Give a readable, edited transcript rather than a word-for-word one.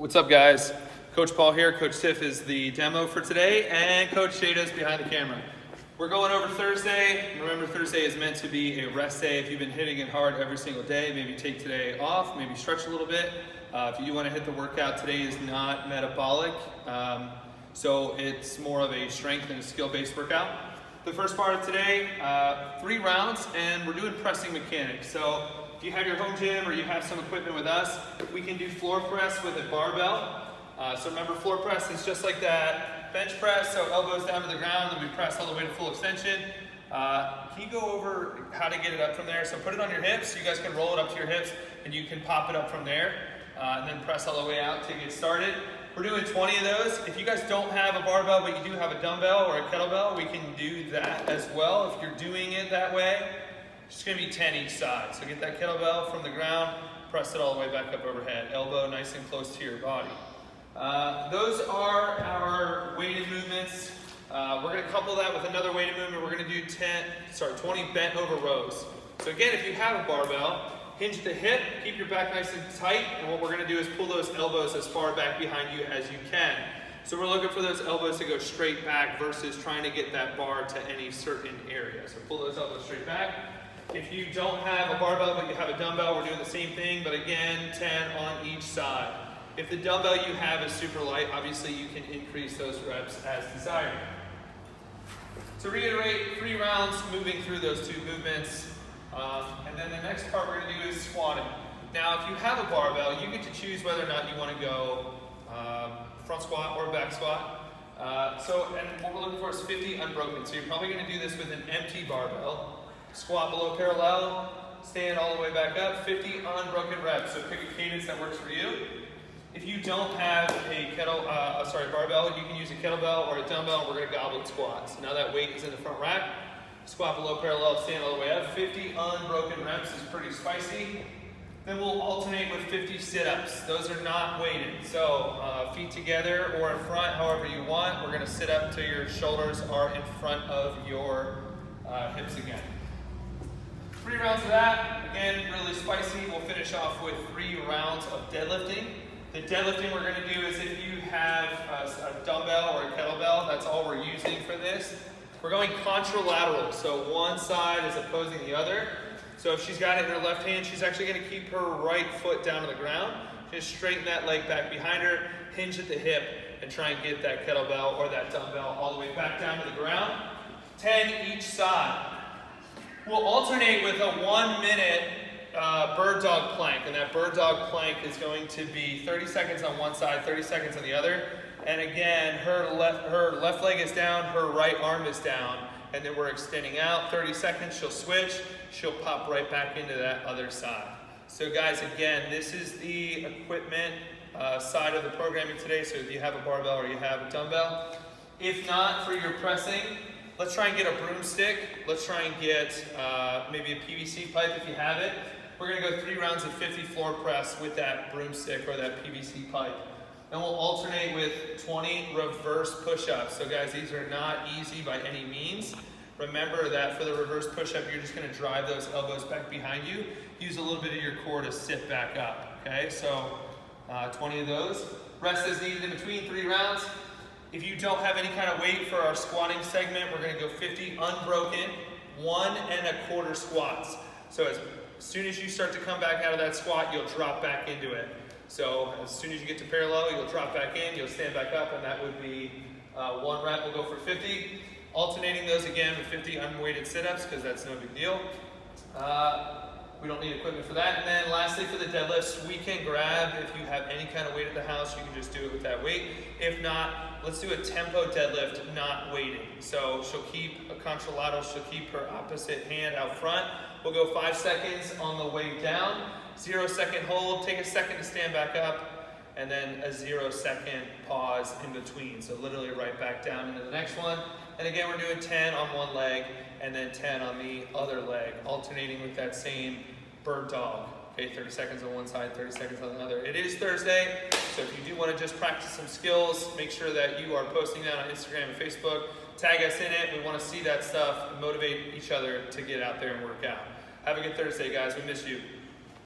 What's up, guys? Coach Paul here. Coach Tiff is the demo for today, and Coach Shada's behind the camera. We're going over Thursday. Remember, Thursday is meant to be a rest day. If you've been hitting it hard every single day, maybe take today off, maybe stretch a little bit. If you do want to hit the workout, today is not metabolic, so it's more of a strength and a skill-based workout. The first part of today, 3 rounds, and we're doing pressing mechanics. So if you have your home gym or you have some equipment with us, we can do floor press with a barbell. So remember, floor press is just like that bench press, so elbows down to the ground, and we press all the way to full extension. Can you go over how to get it up from there? So put it on your hips. You guys can roll it up to your hips, and you can pop it up from there, and then press all the way out to get started. We're doing 20 of those. If you guys don't have a barbell, but you do have a dumbbell or a kettlebell, we can do that as well. If you're doing it that way, it's just gonna be 10 each side. So get that kettlebell from the ground, press it all the way back up overhead. Elbow nice and close to your body. Those are our weighted movements. We're gonna couple that with another weighted movement. We're gonna do 20 bent over rows. So again, if you have a barbell, hinge at the hip, keep your back nice and tight, and what we're gonna do is pull those elbows as far back behind you as you can. So we're looking for those elbows to go straight back versus trying to get that bar to any certain area. So pull those elbows straight back. If you don't have a barbell but you have a dumbbell, we're doing the same thing, but again, 10 on each side. If the dumbbell you have is super light, obviously you can increase those reps as desired. To reiterate, 3 rounds moving through those 2 movements. And then the next part we're going to do is squatting. Now, if you have a barbell, you get to choose whether or not you want to go front squat or back squat. And what we're looking for is 50 unbroken. So you're probably going to do this with an empty barbell. Squat below parallel, stand all the way back up, 50 unbroken reps. So pick a cadence that works for you. If you don't have a barbell, you can use a kettlebell or a dumbbell, and we're going to goblet squats. Now that weight is in the front rack. Squat below parallel, stand all the way up. 50 unbroken reps is pretty spicy. Then we'll alternate with 50 sit-ups. Those are not weighted. So feet together or in front, however you want. We're going to sit up till your shoulders are in front of your hips again. 3 rounds of that. Again, really spicy. We'll finish off with 3 rounds of deadlifting. The deadlifting we're going to do is if you have a dumbbell or a kettlebell, that's all we're using for this. We're going contralateral, so one side is opposing the other. So if she's got it in her left hand, she's actually going to keep her right foot down to the ground. Just straighten that leg back behind her, hinge at the hip, and try and get that kettlebell or that dumbbell all the way back down to the ground. 10 each side. We'll alternate with a 1-minute bird dog plank, and that bird dog plank is going to be 30 seconds on one side, 30 seconds on the other. And again, her left leg is down, her right arm is down, and then we're extending out. 30 seconds, she'll switch, she'll pop right back into that other side. So guys, again, this is the equipment side of the programming today. So if you have a barbell or you have a dumbbell. If not, for your pressing, let's try and get a broomstick. Let's try and get maybe a PVC pipe if you have it. We're gonna go 3 rounds of 50 floor press with that broomstick or that PVC pipe. Then we'll alternate with 20 reverse push-ups. So guys, these are not easy by any means. Remember that for the reverse push-up, you're just gonna drive those elbows back behind you. Use a little bit of your core to sit back up, okay? So 20 of those. Rest is needed in between 3 rounds. If you don't have any kind of weight for our squatting segment, we're gonna go 50 unbroken, 1 1/4 squats. So as soon as you start to come back out of that squat, you'll drop back into it. So as soon as you get to parallel, you'll drop back in, you'll stand back up, and that would be 1 rep. We'll go for 50. Alternating those again with 50 unweighted sit-ups, because that's no big deal. We don't need equipment for that. And then lastly, for the deadlifts, we can grab, if you have any kind of weight at the house, you can just do it with that weight. If not, let's do a tempo deadlift, not weighted. So she'll keep a contralateral, she'll keep her opposite hand out front. We'll go 5 seconds on the way down, 0-second hold, take a second to stand back up, and then a 0-second pause in between. So literally right back down into the next one. And again, we're doing 10 on one leg and then 10 on the other leg, alternating with that same bird dog. Okay, 30 seconds on one side, 30 seconds on the other. It is Thursday, so if you do want to just practice some skills, make sure that you are posting that on Instagram and Facebook. Tag us in it. We want to see that stuff and motivate each other to get out there and work out. Have a good Thursday, guys. We miss you.